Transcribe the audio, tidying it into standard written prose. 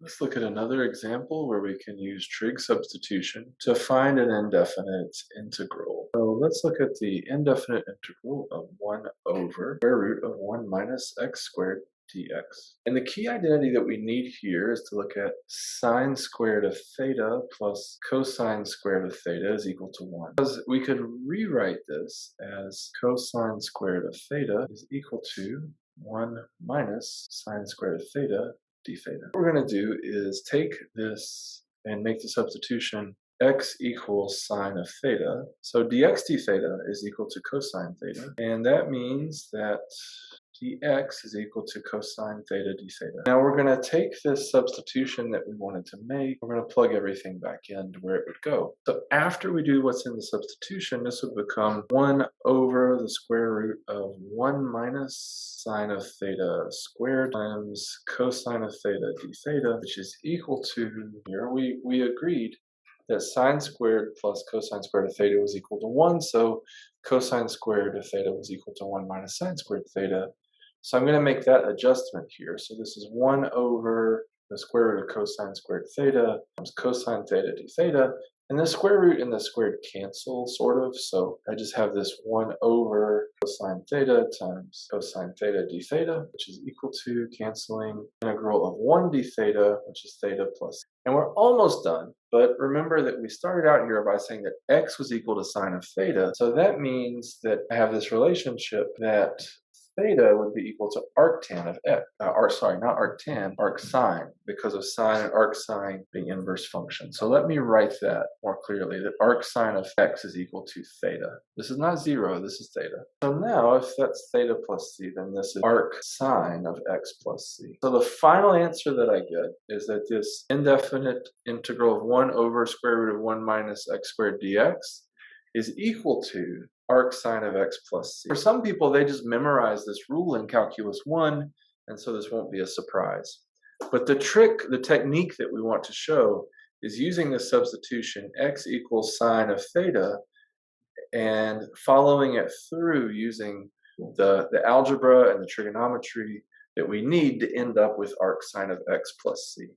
Let's look at another example where we can use trig substitution to find an indefinite integral. So let's look at the indefinite integral of 1 over square root of 1 minus x squared dx. And the key identity that we need here is to look at sine squared of theta plus cosine squared of theta is equal to 1. Because we could rewrite this as cosine squared of theta is equal to 1 minus sine squared of theta d theta. What we're going to do is take this and make the substitution x equals sine of theta. So dx d theta is equal to cosine theta, and that means that dx is equal to cosine theta d theta. Now we're going to take this substitution that we wanted to make, we're going to plug everything back in to where it would go. So after we do what's in the substitution, this would become 1 over the square root of 1 minus sine of theta squared times cosine of theta d theta, which is equal to, here we agreed that sine squared plus cosine squared of theta was equal to 1, so cosine squared of theta was equal to 1 minus sine squared theta. So I'm going to make that adjustment here. So this is 1 over the square root of cosine squared theta times cosine theta d theta. And the square root and the squared cancel, sort of. So I just have this 1 over cosine theta times cosine theta d theta, which is equal to canceling integral of 1 d theta, which is theta plus. And we're almost done. But remember that we started out here by saying that x was equal to sine of theta. So that means that I have this relationship that theta would be equal to arctan of x, not arctan, arcsine, because of sine and arcsine being inverse functions. So let me write that more clearly, that arcsine of x is equal to theta. This is not 0, this is theta. So now, if that's theta plus c, then this is arcsine of x plus c. So the final answer that I get is that this indefinite integral of 1 over square root of 1 minus x squared dx is equal to arcsine of x plus c. For some people, they just memorize this rule in Calculus 1, and so this won't be a surprise. But the technique that we want to show is using the substitution x equals sine of theta and following it through using the algebra and the trigonometry that we need to end up with arcsine of x plus c.